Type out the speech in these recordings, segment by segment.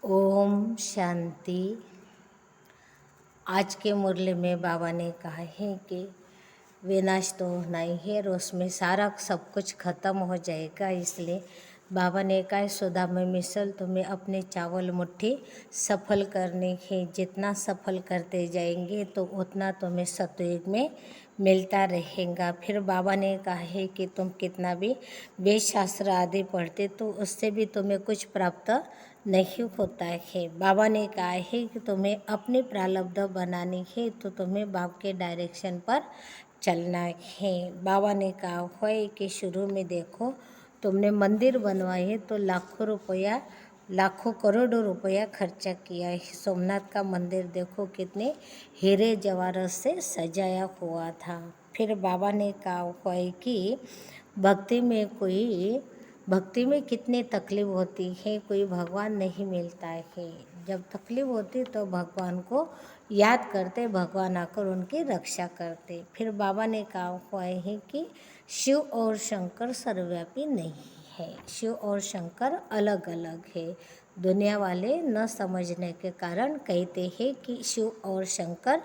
ओम शांति। आज के मुरली में बाबा ने कहा है कि विनाश तो नहीं है और उसमें सारा सब कुछ ख़त्म हो जाएगा। इसलिए बाबा ने कहा सुधा में मिसल तुम्हें अपने चावल मुट्ठी सफल करने है। जितना सफल करते जाएंगे तो उतना तुम्हें सतयुग में मिलता रहेगा। फिर बाबा ने कहा है कि तुम कितना भी वेद शास्त्र आदि पढ़ते तो उससे भी तुम्हें कुछ प्राप्त नहीं होता है। बाबा ने कहा है कि तुम्हें अपनी प्रारब्ध बनानी है तो तुम्हें बाप के डायरेक्शन पर चलना है। बाबा ने कहा है कि शुरू में देखो तुमने मंदिर बनवाए है तो लाखों करोड़ों रुपया खर्चा किया है। सोमनाथ का मंदिर देखो कितने हीरे जवाहरात से सजाया हुआ था। फिर बाबा ने कहा है कि भक्ति में कितनी तकलीफ होती है, कोई भगवान नहीं मिलता है। जब तकलीफ होती तो भगवान को याद करते, भगवान आकर उनकी रक्षा करते। फिर बाबा ने कहा हुआ है कि शिव और शंकर सर्वव्यापी नहीं है, शिव और शंकर अलग अलग है। दुनिया वाले न समझने के कारण कहते हैं कि शिव और शंकर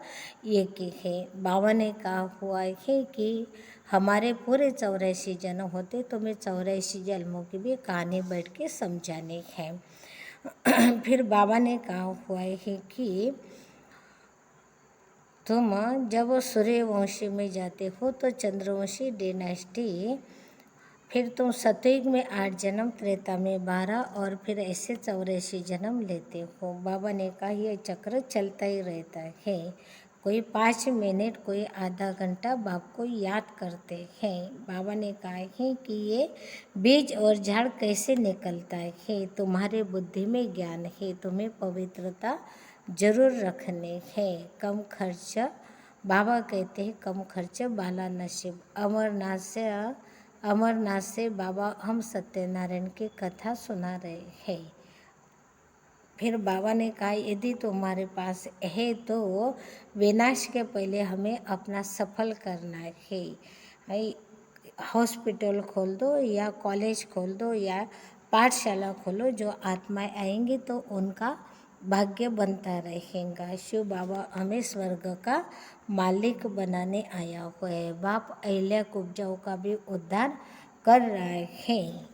एक ही है। बाबा ने कहा हुआ है कि हमारे पूरे 84 जन्म होते तो मैं 84 जन्मों की भी कहानी बैठ के समझाने हैं। फिर बाबा ने कहा हुआ है कि तुम जब सूर्यवंशी में जाते हो तो चंद्रवंशी डिनेस्टी, फिर तुम सतयुग में 8 जन्म, त्रेता में 12 और फिर ऐसे 84 जन्म लेते हो। बाबा ने कहा यह चक्र चलता ही रहता है। कोई 5 मिनट, कोई आधा घंटा बाप को याद करते हैं। बाबा ने कहा है कि ये बीज और झाड़ कैसे निकलता है। तुम्हारे बुद्धि में ज्ञान है, तुम्हें पवित्रता जरूर रखने हैं। कम खर्च, बाबा कहते हैं कम खर्च बाला नसीब। अमरनाथ से बाबा हम सत्यनारायण की कथा सुना रहे हैं। फिर बाबा ने कहा यदि तुम्हारे पास है तो विनाश के पहले हमें अपना सफल करना है। हॉस्पिटल खोल दो या कॉलेज खोल दो या पाठशाला खोलो, जो आत्माएं आएंगी तो उनका भाग्य बनता रहेगा। शिव बाबा हमें स्वर्ग का मालिक बनाने आया हुआ है। बाप अहिल्या कुब्जाओं का भी उद्धार कर रहे हैं।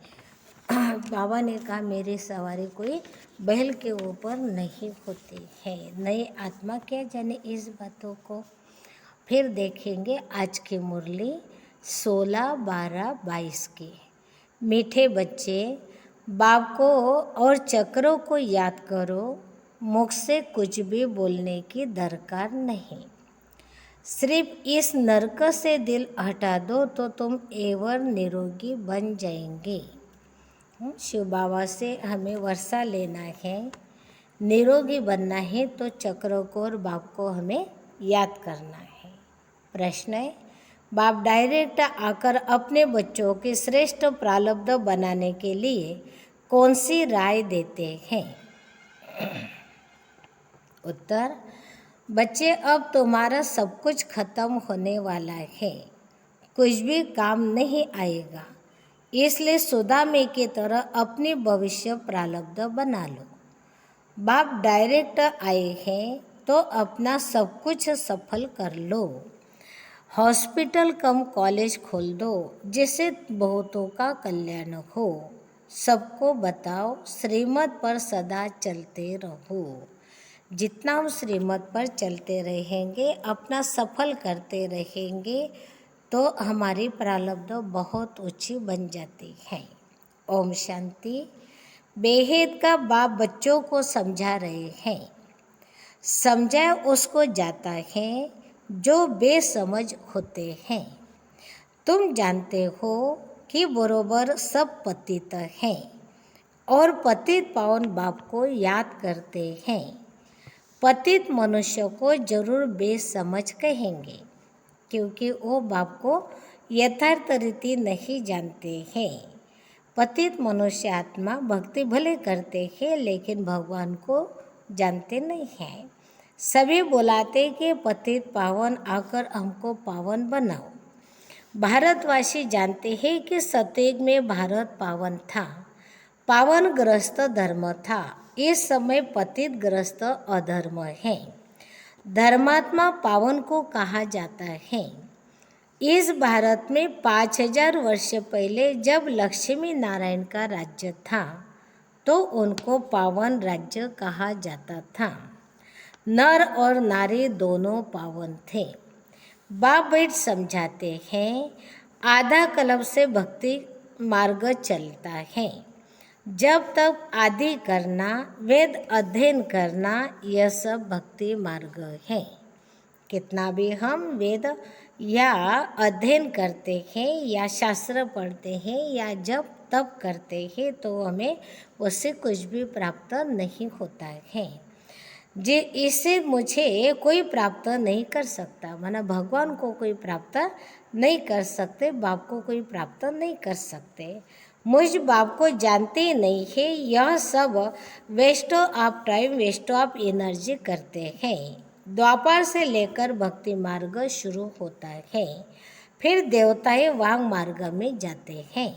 बाबा ने कहा मेरी सवारी कोई बैल के ऊपर नहीं होती है। नई आत्मा क्या जाने इस बातों को। फिर देखेंगे आज की मुरली 16, 12, 22 की। मीठे बच्चे, बाप को और चक्रों को याद करो। मुख से कुछ भी बोलने की दरकार नहीं। सिर्फ इस नरक से दिल हटा दो तो तुम एवर निरोगी बन जाएंगे। शिव बाबा से हमें वर्षा लेना है, निरोगी बनना है तो चक्रों को और बाप को हमें याद करना है। प्रश्न है, बाप डायरेक्ट आकर अपने बच्चों की श्रेष्ठ प्रारब्ध बनाने के लिए कौन सी राय देते हैं? उत्तर, बच्चे अब तुम्हारा सब कुछ खत्म होने वाला है, कुछ भी काम नहीं आएगा। इसलिए सुधा में की तरह अपनी भविष्य प्रारब्ध बना लो। बाप डायरेक्ट आए हैं तो अपना सब कुछ सफल कर लो। हॉस्पिटल कम कॉलेज खोल दो जिससे बहुतों का कल्याण हो। सबको बताओ श्रीमत पर सदा चलते रहो। जितना हम श्रीमत पर चलते रहेंगे, अपना सफल करते रहेंगे तो हमारी प्रारब्ध बहुत ऊंची बन जाती है। ओम शांति। बेहेद का बाप बच्चों को समझा रहे हैं। समझाया उसको जाता है जो बेसमझ होते हैं। तुम जानते हो कि बरोबर सब पतित हैं और पतित पावन बाप को याद करते हैं। पतित मनुष्य को जरूर बेसमझ कहेंगे क्योंकि वो बाप को यथार्थ रीति नहीं जानते हैं। पतित मनुष्य आत्मा भक्ति भले करते हैं लेकिन भगवान को जानते नहीं हैं। सभी बुलाते कि पतित पावन आकर हमको पावन बनाओ। भारतवासी जानते हैं कि सतयुग में भारत पावन था, पावन ग्रस्त धर्म था इस समय पतित ग्रस्त अधर्म है। धर्मात्मा पावन को कहा जाता है। इस भारत में 5000 वर्ष पहले जब लक्ष्मी नारायण का राज्य था तो उनको पावन राज्य कहा जाता था। नर और नारी दोनों पावन थे। बाप बेट समझाते हैं, आधा कल्प से भक्ति मार्ग चलता है। जब तक आदि करना, वेद अध्ययन करना, यह सब भक्ति मार्ग है। कितना भी हम वेद या अध्ययन करते हैं या शास्त्र पढ़ते हैं या जब तप करते हैं तो हमें उससे कुछ भी प्राप्त नहीं होता है। जे इससे मुझे कोई प्राप्त नहीं कर सकता, माना भगवान को कोई प्राप्त नहीं कर सकते, बाप को कोई प्राप्त नहीं कर सकते। मुझ बाप को जानते ही नहीं है। यह सब waste of time, waste of energy करते हैं। द्वापर से लेकर भक्ति मार्ग शुरू होता है, फिर देवताएं वांग मार्ग में जाते हैं।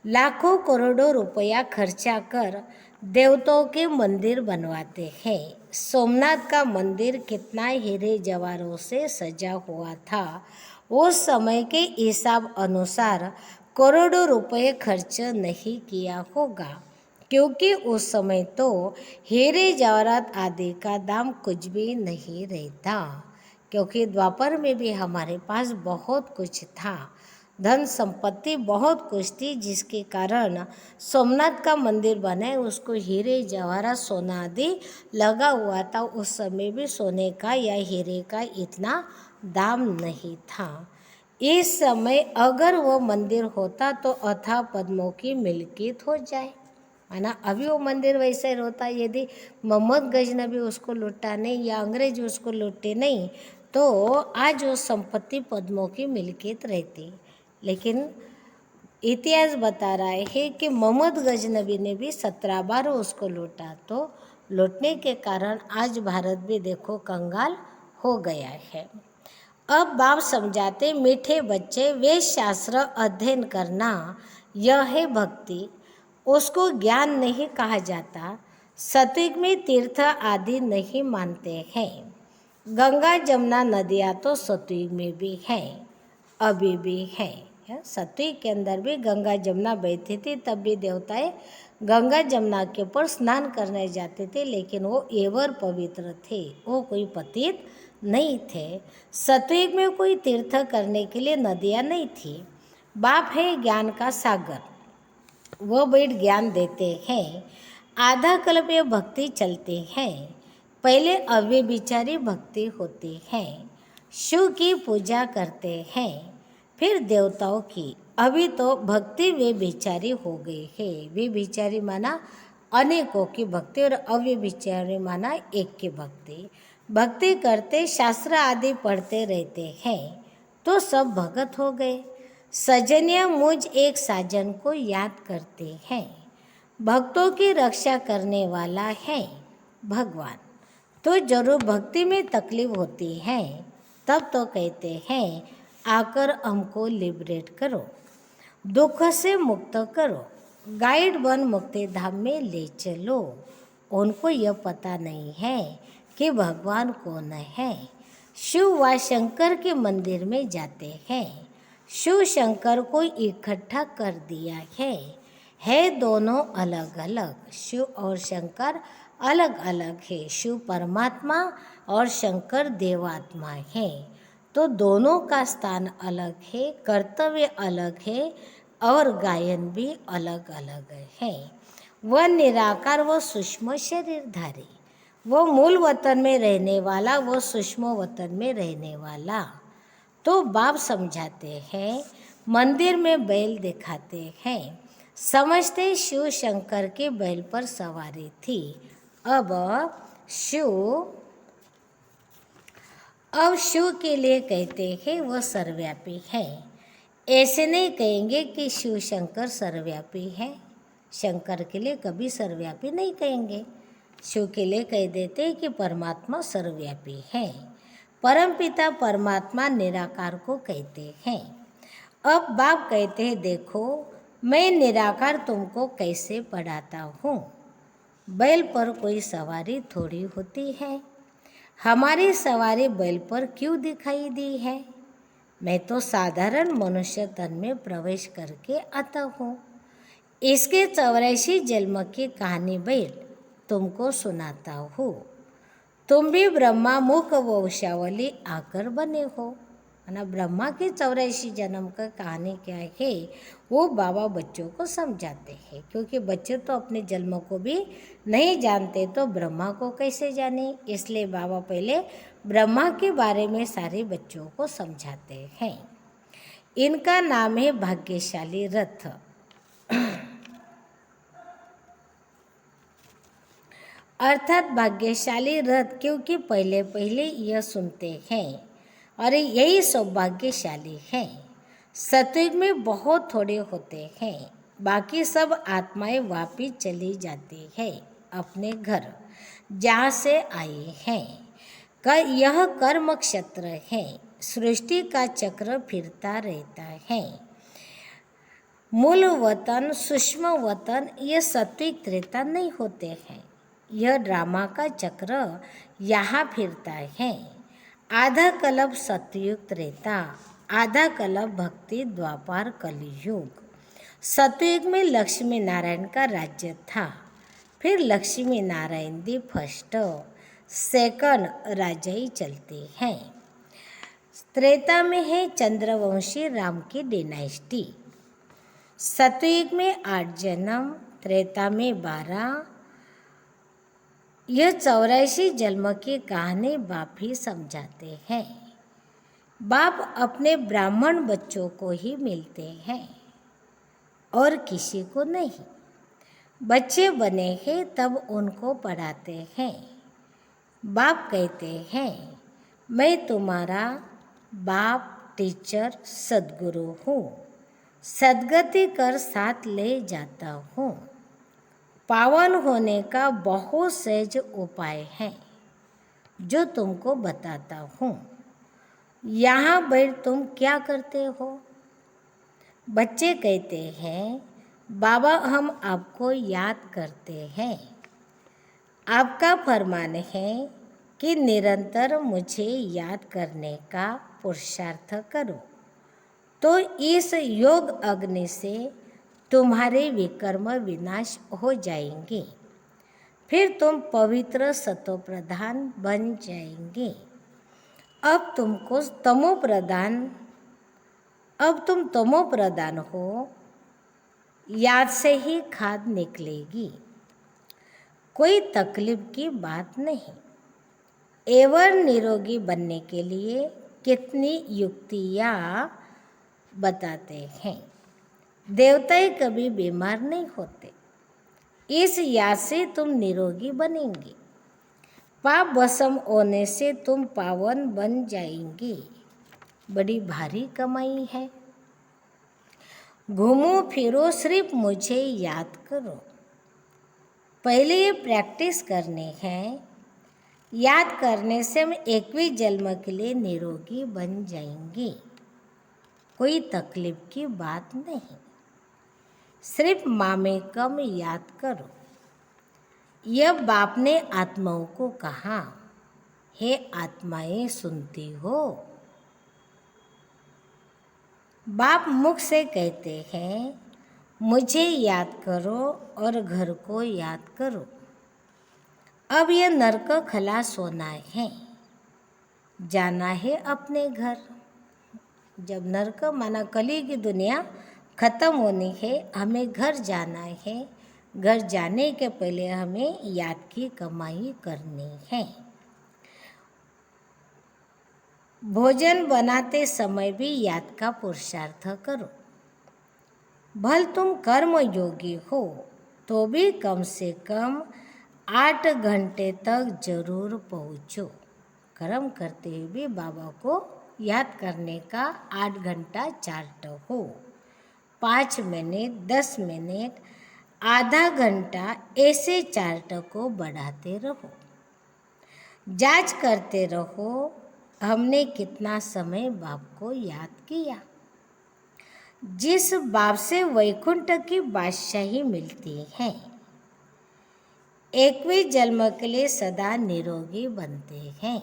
लाखों करोड़ों रुपया खर्चा कर देवताओं के मंदिर बनवाते हैं। सोमनाथ का मंदिर कितना हीरे जवाहरों से सजा हुआ था, उस समय के हिसाब अनुसार करोड़ों रुपए खर्च नहीं किया होगा, क्योंकि उस समय तो हीरे जवाहरात आदि का दाम कुछ भी नहीं रहता। क्योंकि द्वापर में भी हमारे पास बहुत कुछ था, धन संपत्ति बहुत कुछ थी, जिसके कारण सोमनाथ का मंदिर बने, उसको हीरे जवाहरात सोना आदि लगा हुआ था। उस समय भी सोने का या हीरे का इतना दाम नहीं था। इस समय अगर वो मंदिर होता तो अथाह पद्मों की मिल्कियत हो जाए, है ना। अभी वो मंदिर वैसे होता, यदि मोहम्मद गजनबी उसको लूटा नहीं या अंग्रेज उसको लूटे नहीं तो आज वो संपत्ति पद्मों की मिल्कियत रहती। लेकिन इतिहास बता रहा है कि मोहम्मद गजनबी ने भी 17 बार उसको लूटा, तो लूटने के कारण आज भारत भी देखो कंगाल हो गया है। अब बाप समझाते, मीठे बच्चे वे शास्त्र अध्ययन करना यह है भक्ति, उसको ज्ञान नहीं कहा जाता। सतयुग में तीर्थ आदि नहीं मानते हैं। गंगा जमुना नदियाँ तो सतयुग में भी है, अभी भी है। सतयुग के अंदर भी गंगा जमुना बहती थी, तब भी देवताएं गंगा जमुना के ऊपर स्नान करने जाते थे, लेकिन वो एवर पवित्र थे, वो कोई पतित नहीं थे। सतयुग में कोई तीर्थ करने के लिए नदियाँ नहीं थी। बाप है ज्ञान का सागर, वो बैठ ज्ञान देते हैं। आधा कल्प ये भक्ति चलती है। पहले अव्यभिचारी भक्ति होती है, शिव की पूजा करते हैं, फिर देवताओं की। अभी तो भक्ति व्यभिचारी हो गई है। व्यभिचारी माना अनेकों की भक्ति और अव्यभिचारी माना एक की भक्ति। भक्ति करते शास्त्र आदि पढ़ते रहते हैं तो सब भगत हो गए। सजनिया मुझ एक साजन को याद करते हैं। भक्तों की रक्षा करने वाला है भगवान। तो जरूर भक्ति में तकलीफ होती है, तब तो कहते हैं आकर हमको लिबरेट करो, दुख से मुक्त करो, गाइड बन मुक्ति धाम में ले चलो। उनको यह पता नहीं है कि भगवान कौन है। शिव व शंकर के मंदिर में जाते हैं। शिव शंकर को इकट्ठा कर दिया है दोनों अलग अलग। शिव और शंकर अलग अलग है। शिव परमात्मा और शंकर देवात्मा है, तो दोनों का स्थान अलग है, कर्तव्य अलग है और गायन भी अलग अलग है। वह निराकार, वो सूक्ष्म शरीरधारी, वो मूल वतन में रहने वाला, वो सूक्ष्म वतन में रहने वाला। तो बाप समझाते हैं, मंदिर में बैल दिखाते हैं, समझते शिव शंकर के बैल पर सवारी थी। अब शिव के लिए कहते हैं वह सर्वव्यापी है। ऐसे नहीं कहेंगे कि शिव शंकर सर्वव्यापी है, शंकर के लिए कभी सर्वव्यापी नहीं कहेंगे। शिव के लिए कह देते हैं कि परमात्मा सर्वव्यापी है। परमपिता परमात्मा निराकार को कहते हैं। अब बाप कहते हैं, देखो मैं निराकार तुमको कैसे पढ़ाता हूँ। बैल पर कोई सवारी थोड़ी होती है। हमारी सवारी बैल पर क्यों दिखाई दी है? मैं तो साधारण मनुष्य तन में प्रवेश करके आता हूँ। इसके 84 जन्म की कहानी बैल तुमको सुनाता हूँ। तुम भी ब्रह्मा मुख वंशावली आकर बने हो। ना ब्रह्मा की 84 जन्म का कहानी क्या है वो बाबा बच्चों को समझाते हैं, क्योंकि बच्चे तो अपने जन्म को भी नहीं जानते तो ब्रह्मा को कैसे जाने। इसलिए बाबा पहले ब्रह्मा के बारे में सारे बच्चों को समझाते हैं। इनका नाम है भाग्यशाली रथ। अर्थात भाग्यशाली रथ, क्योंकि पहले पहले यह सुनते हैं और यही सौभाग्यशाली है। सतयुग में बहुत थोड़े होते हैं, बाकी सब आत्माएं वापिस चली जाती है अपने घर जहाँ से आई हैं। यह कर्म क्षेत्र है। सृष्टि का चक्र फिरता रहता है। मूल वतन सूक्ष्म वतन ये सत्विक त्रेता नहीं होते हैं। यह ड्रामा का चक्र यहाँ फिरता है। आधा कल्प सतयुग त्रेता, आधा कल्प भक्ति द्वापर कलयुग। सतयुग में लक्ष्मी नारायण का राज्य था। फिर Lakshmi Narayan the first second राजाई चलती है। त्रेता में है चंद्रवंशी राम की डिनाइस्टी। सतयुग में 8 जन्म, त्रेता में 12। यह 84 जन्म की कहानी बाप ही समझाते हैं। बाप अपने ब्राह्मण बच्चों को ही मिलते हैं और किसी को नहीं। बच्चे बने हैं तब उनको पढ़ाते हैं। बाप कहते हैं मैं तुम्हारा बाप टीचर सद्गुरु हूँ। सद्गति कर साथ ले जाता हूँ। पावन होने का बहुत सहज उपाय है जो तुमको बताता हूँ। यहाँ बैठ तुम क्या करते हो? बच्चे कहते हैं बाबा हम आपको याद करते हैं। आपका फरमान है कि निरंतर मुझे याद करने का पुरुषार्थ करो, तो इस योग अग्नि से तुम्हारे विकर्म विनाश हो जाएंगे। फिर तुम पवित्र सतोप्रधान बन जाएंगे। अब तुम तमो प्रधान हो। याद से ही खाद निकलेगी। कोई तकलीफ की बात नहीं। एवर निरोगी बनने के लिए कितनी युक्तियाँ बताते हैं। देवता कभी बीमार नहीं होते। इस याद से तुम निरोगी बनेंगे। पाप भस्म होने से तुम पावन बन जाएंगे। बड़ी भारी कमाई है। घूमो फिरो सिर्फ मुझे याद करो। पहले ये प्रैक्टिस करनी है। याद करने से हम 21 जन्म के लिए निरोगी बन जाएंगे। कोई तकलीफ की बात नहीं। सिर्फ मामे कम याद करो। यह बाप ने आत्माओं को कहा, हे आत्माएं सुनती हो? बाप मुख से कहते हैं मुझे याद करो और घर को याद करो। अब यह नरक खलास होना है, जाना है अपने घर। जब नरक माना कली की दुनिया खत्म होनी है, हमें घर जाना है। घर जाने के पहले हमें याद की कमाई करनी है। भोजन बनाते समय भी याद का पुरुषार्थ करो। भल तुम कर्म योगी हो तो भी कम से कम 8 घंटे तक जरूर पहुँचो। कर्म करते हुए भी बाबा को याद करने का 8 घंटा चार्ट हो। 5 मिनट, 10 मिनट, आधा घंटा ऐसे चार्ट को बढ़ाते रहो। जांच करते रहो हमने कितना समय बाप को याद किया। जिस बाप से वैकुंठ की बादशाही मिलती है, 21 जन्म के लिए सदा निरोगी बनते हैं।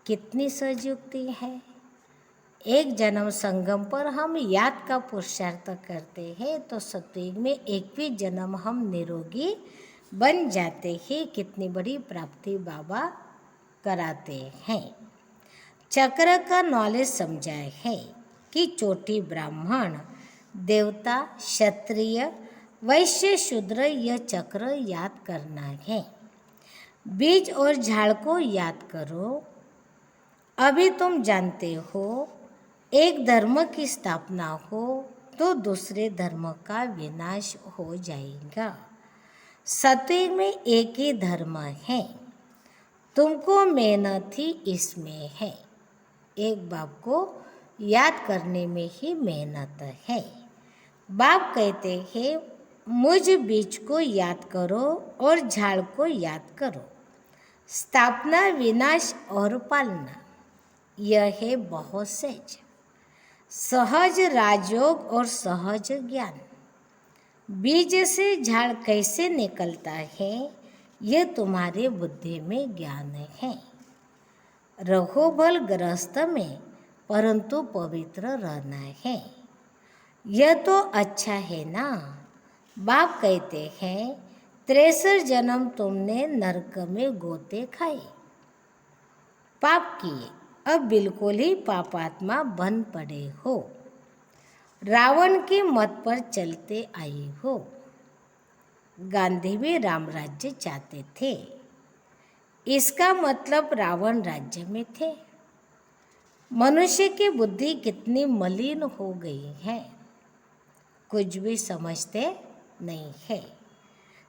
कितनी सजयुक्ति है। एक जन्म संगम पर हम याद का पुरुषार्थ करते हैं तो सतयुग में 21 जन्म हम निरोगी बन जाते हैं। कितनी बड़ी प्राप्ति बाबा कराते हैं। चक्र का नॉलेज समझाए है कि चोटी ब्राह्मण, देवता, क्षत्रिय, वैश्य, शूद्र यह चक्र याद करना है। बीज और झाड़ को याद करो। अभी तुम जानते हो एक धर्म की स्थापना हो तो दूसरे धर्म का विनाश हो जाएगा। सतयुग में एक ही धर्म है। तुमको मेहनत ही इसमें है। एक बाप को याद करने में ही मेहनत है। बाप कहते हैं मुझ बीज को याद करो और झाड़ को याद करो। स्थापना, विनाश और पालना यह है बहुत सहज। सहज राजयोग और सहज ज्ञान। बीज से झाड़ कैसे निकलता है यह तुम्हारे बुद्धि में ज्ञान है। रहो भल गृहस्थ में परंतु पवित्र रहना है। यह तो अच्छा है ना। बाप कहते हैं 63 जन्म तुमने नरक में गोते खाए, पाप किए, अब बिल्कुल ही पापात्मा बन पड़े हो। रावण के मत पर चलते आए हो। गांधी भी राम राज्य चाहते थे। इसका मतलब रावण राज्य में थे। मनुष्य की बुद्धि कितनी मलिन हो गई है, कुछ भी समझते नहीं है।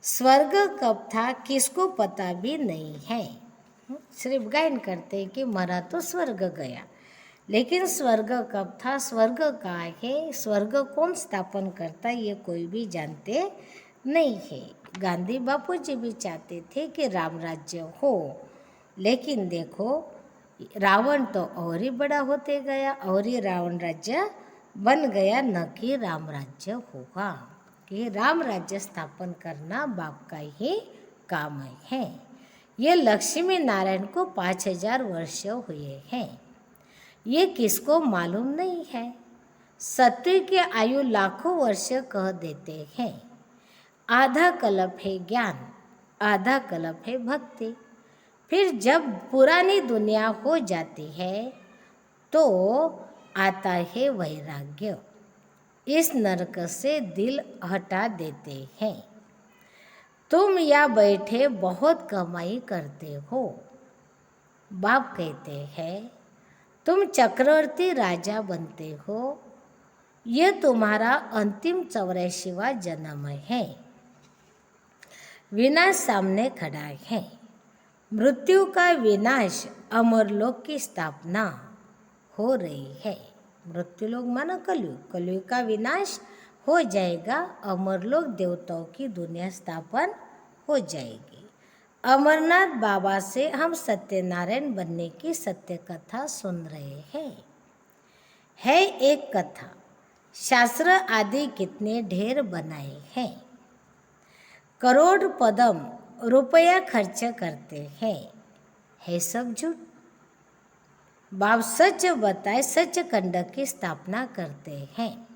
स्वर्ग कब था किसको पता भी नहीं है। सिर्फ गायन करते कि मरा तो स्वर्ग गया, लेकिन स्वर्ग कब था, स्वर्ग कहाँ है, स्वर्ग कौन स्थापन करता ये कोई भी जानते नहीं है। गांधी बापू जी भी चाहते थे कि राम राज्य हो, लेकिन देखो रावण तो और ही बड़ा होते गया और ही रावण राज्य बन गया, न कि राम राज्य होगा। कि राम राज्य स्थापन करना बाप का ही काम है। ये लक्ष्मी नारायण को 5000 वर्ष हुए हैं, ये किसको मालूम नहीं है। सत्य की आयु लाखों वर्ष कह देते हैं। आधा कल्प है ज्ञान, आधा कल्प है भक्ति। फिर जब पुरानी दुनिया हो जाती है तो आता है वैराग्य। इस नरक से दिल हटा देते हैं। तुम या बैठे बहुत कमाई करते हो। बाप कहते हैं तुम चक्रवर्ती राजा बनते हो। यह तुम्हारा अंतिम 84वां जन्म है। विनाश सामने खड़ा है। मृत्यु का विनाश, अमरलोक की स्थापना हो रही है। मृत्युलोक माना कलयुग, कलयुग का विनाश हो जाएगा। अमरलोक देवताओं की दुनिया स्थापन हो जाएगी। अमरनाथ बाबा से हम सत्यनारायण बनने की सत्य कथा सुन रहे हैं। है एक कथा, शास्त्र आदि कितने ढेर बनाए हैं। करोड़ पदम रुपया खर्च करते हैं, है सब झूठ। बाप सच बताए सच खंड की स्थापना करते हैं।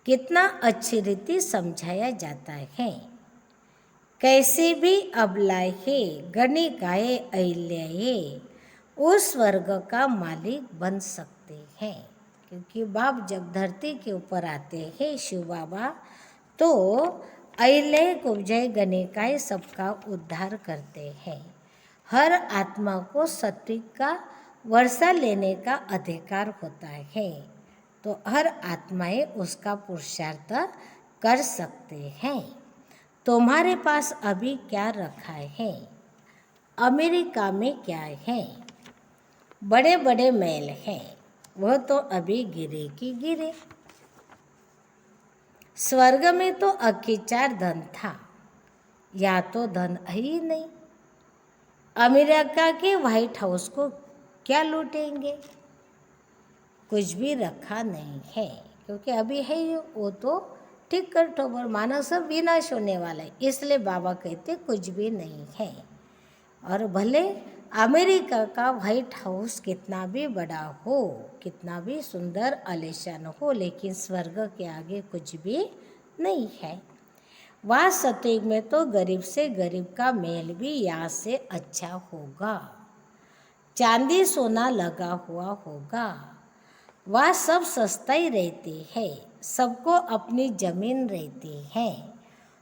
कितना अच्छी रीति समझाया जाता है। कैसे भी अबलाए है गणिकाए अहिल्याए उस स्वर्ग का मालिक बन सकते हैं। क्योंकि बाप जब धरती के ऊपर आते हैं शिव बाबा, तो अहिल्याए कुब्जय गणिकाए सबका उद्धार करते हैं। हर आत्मा को सत्य का वर्षा लेने का अधिकार होता है, तो हर आत्माएं उसका पुरुषार्थ कर सकते हैं। तुम्हारे पास अभी क्या रखा है? अमेरिका में क्या है? बड़े बड़े महल हैं, वह तो अभी गिरे की गिरे। स्वर्ग में तो अखिचार धन था, या तो धन ही नहीं। अमेरिका के व्हाइट हाउस को क्या लूटेंगे? कुछ भी रखा नहीं है, क्योंकि अभी है वो तो ठीक कर ठोबर, मानव सब विनाश होने वाला है। इसलिए बाबा कहते कुछ भी नहीं है। और भले अमेरिका का व्हाइट हाउस कितना भी बड़ा हो, कितना भी सुंदर आलीशान हो, लेकिन स्वर्ग के आगे कुछ भी नहीं है। वहाँ सतयुग में तो गरीब से गरीब का महल भी यहाँ से अच्छा होगा, चांदी सोना लगा हुआ होगा। वह सब सस्ता ही रहती है, सबको अपनी जमीन रहती है।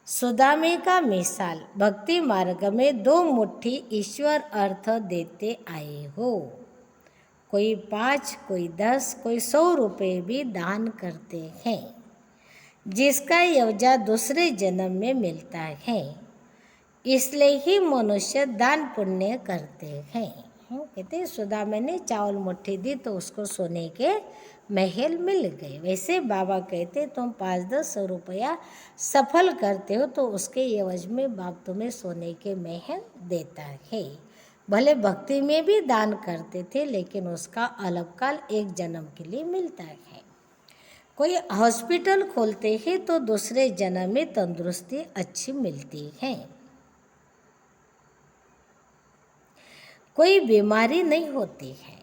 सुदामे का मिसाल भक्ति मार्ग में 2 मुट्ठी ईश्वर अर्थ देते आए हो। कोई 5, कोई 10, कोई 100 रुपये भी दान करते हैं, जिसका यवजा दूसरे जन्म में मिलता है। इसलिए ही मनुष्य दान पुण्य करते हैं। कहते हैं सुदामे ने चावल मुट्ठी दी तो उसको सोने के महल मिल गए। वैसे बाबा कहते तुम 5-10 रुपया सफल करते हो तो उसके एवज में बाप तुम्हें सोने के महल देता है। भले भक्ति में भी दान करते थे, लेकिन उसका अलग काल एक जन्म के लिए मिलता है। कोई हॉस्पिटल खोलते हैं तो दूसरे जन्म में तंदुरुस्ती अच्छी मिलती है। कोई बीमारी नहीं होती है।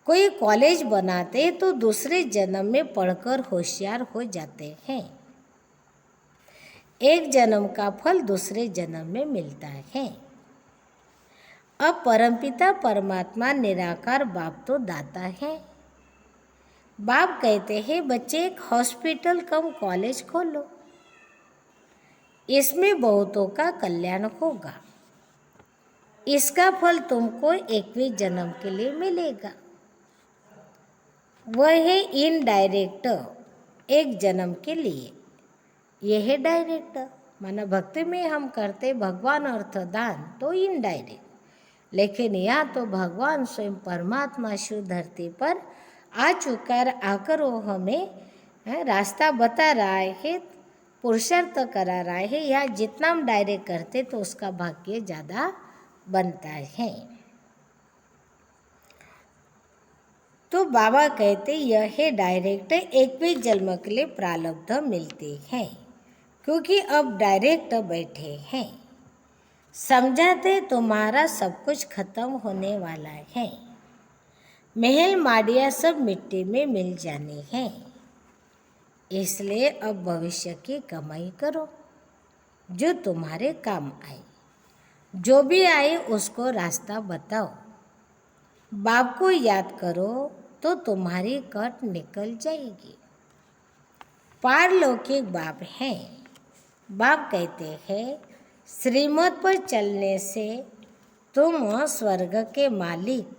कोई कॉलेज बनाते तो दूसरे जन्म में पढ़कर होशियार हो जाते हैं। एक जन्म का फल दूसरे जन्म में मिलता है। अब परमपिता परमात्मा निराकार बाप तो दाता है। बाप कहते हैं बच्चे एक हॉस्पिटल कम कॉलेज खोलो, इसमें बहुतों का कल्याण होगा। इसका फल तुमको 21वें जन्म के लिए मिलेगा। वह है इनडायरेक्ट, एक जन्म के लिए। यह है डायरेक्ट, माना भक्ति में हम करते भगवान अर्थ दान तो इनडायरेक्ट, लेकिन यहाँ तो भगवान स्वयं परमात्मा शिव धरती पर आ चुका है। आकर वो हमें रास्ता बता रहा है, पुरुषार्थ करा रहा है। यहाँ जितना हम डायरेक्ट करते तो उसका भाग्य ज़्यादा बनता है। तो बाबा कहते यह है डायरेक्ट 21वें जन्म के लिए प्रारब्ध मिलती है, क्योंकि अब डायरेक्ट बैठे हैं। समझाते तुम्हारा सब कुछ खत्म होने वाला है, महल माड़िया सब मिट्टी में मिल जानी है। इसलिए अब भविष्य की कमाई करो जो तुम्हारे काम आए। जो भी आए उसको रास्ता बताओ। बाप को याद करो तो तुम्हारी कट निकल जाएगी। पारलौकिक बाप हैं। बाप कहते हैं श्रीमत पर चलने से तुम स्वर्ग के मालिक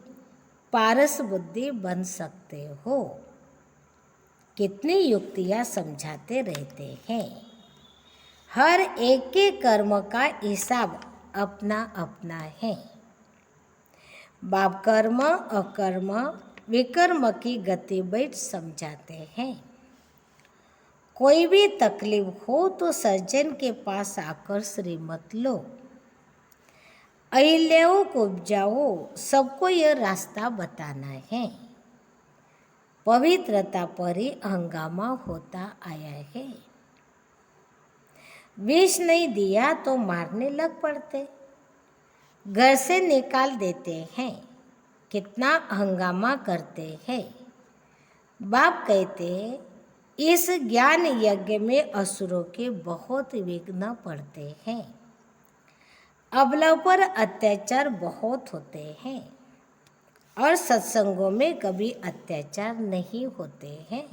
पारस बुद्धि बन सकते हो। कितनी युक्तियाँ समझाते रहते हैं। हर एक के कर्म का हिसाब अपना अपना है। बाप कर्म अकर्म विकर्म की गति बैठ समझाते हैं। कोई भी तकलीफ हो तो सर्जन के पास आकर श्रीमत लो। अहिल्याओं को उपजाओ, सबको यह रास्ता बताना है। पवित्रता पर ही हंगामा होता आया है। विष नहीं दिया तो मारने लग पड़ते, घर से निकाल देते हैं। कितना हंगामा करते हैं। बाप कहते इस ज्ञान यज्ञ में असुरों के बहुत विघ्न पड़ते हैं। अबला पर अत्याचार बहुत होते हैं और सत्संगों में कभी अत्याचार नहीं होते हैं।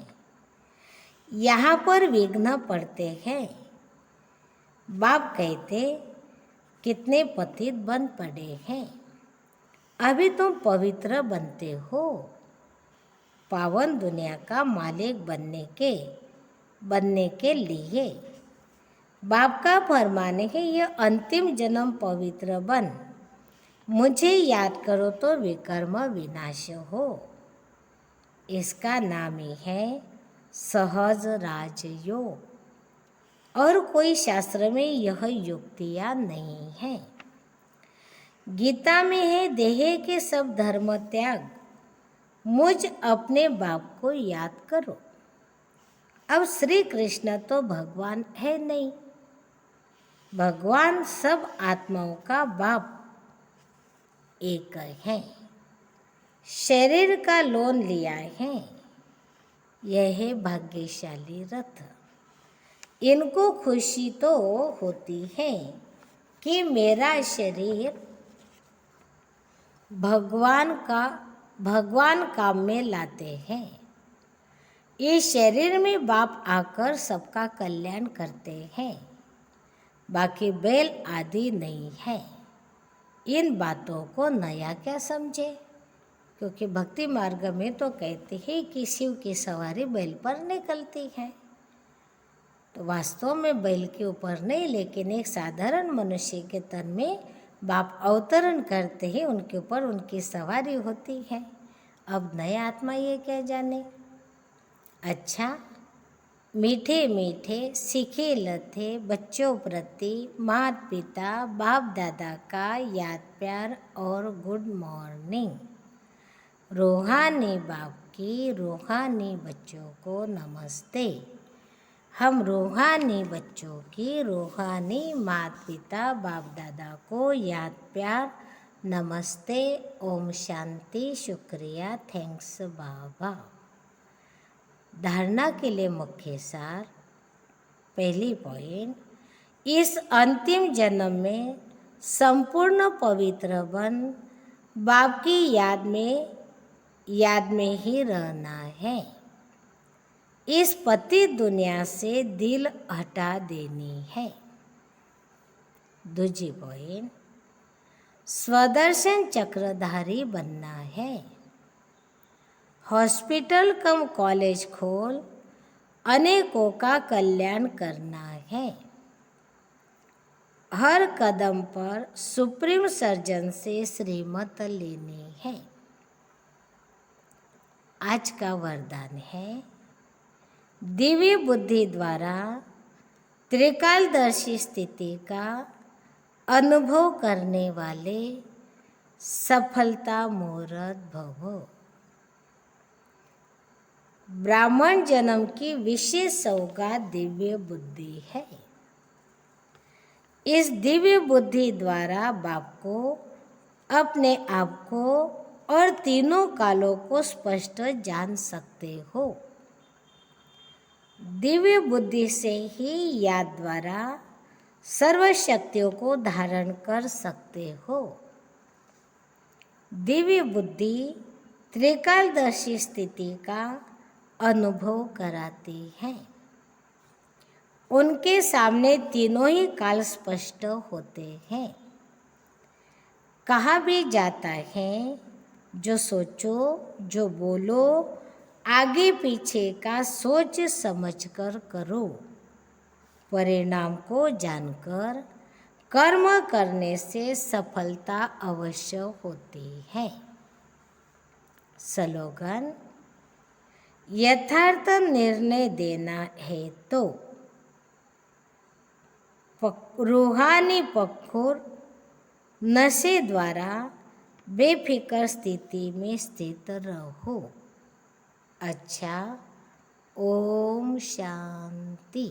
यहाँ पर विघ्न पड़ते हैं। बाप कहते कितने पतित बन पड़े हैं। अभी तुम पवित्र बनते हो। पावन दुनिया का मालिक बनने के लिए बाप का फरमान है यह अंतिम जन्म पवित्र बन, मुझे याद करो तो विकर्म विनाश हो। इसका नाम ही है सहज राजयोग, और कोई शास्त्र में यह युक्तियाँ नहीं है। गीता में है देह के सब धर्म त्याग, मुझ अपने बाप को याद करो। अब श्री कृष्ण तो भगवान है नहीं, भगवान सब आत्माओं का बाप एक है। शरीर का लोन लिया है, यह है भाग्यशाली रथ। इनको खुशी तो होती है कि मेरा शरीर भगवान काम में लाते हैं। इस शरीर में बाप आकर सबका कल्याण करते हैं, बाकी बैल आदि नहीं है। इन बातों को नया क्या समझे, क्योंकि भक्ति मार्ग में तो कहते हैं कि शिव की सवारी बैल पर निकलती है। तो वास्तव में बैल के ऊपर नहीं, लेकिन एक साधारण मनुष्य के तन में बाप अवतरण करते हैं, उनके ऊपर उनकी सवारी होती है। अब नए आत्मा ये क्या जाने। अच्छा, मीठे मीठे सीखे लथे बच्चों प्रति माता पिता बाप दादा का याद प्यार और गुड मॉर्निंग। रूहानी बाप की रूहानी बच्चों को नमस्ते। हम रूहानी बच्चों की रूहानी माता पिता बाप दादा को याद प्यार नमस्ते, ओम शांति, शुक्रिया, थैंक्स बाबा। धारणा के लिए मुख्य सार। पहली पॉइंट, इस अंतिम जन्म में संपूर्ण पवित्र बन बाप की याद में ही रहना है। इस पतित दुनिया से दिल हटा देनी है। दूसरी पॉइंट, स्वदर्शन चक्रधारी बनना है। हॉस्पिटल कम कॉलेज खोल अनेकों का कल्याण करना है। हर कदम पर सुप्रीम सर्जन से श्रीमत लेनी है। आज का वरदान है, दिव्य बुद्धि द्वारा त्रिकालदर्शी स्थिति का अनुभव करने वाले सफलता मूर्त भवो। ब्राह्मण जन्म की विशेष सौगात दिव्य बुद्धि है। इस दिव्य बुद्धि द्वारा बाप को, अपने आप को और तीनों कालों को स्पष्ट जान सकते हो। दिव्य बुद्धि से ही याद द्वारा सर्व शक्तियों को धारण कर सकते हो। दिव्य बुद्धि त्रिकालदर्शी स्थिति का अनुभव कराती है। उनके सामने तीनों ही काल स्पष्ट होते हैं। कहा भी जाता है, जो सोचो जो बोलो आगे पीछे का सोच समझकर करो। परिणाम को जानकर कर्म करने से सफलता अवश्य होती है। स्लोगन, यथार्थ निर्णय देना है तो रूहानी पखुर नशे द्वारा बेफिक्र स्थिति में स्थित रहो। अच्छा, ओम शांति।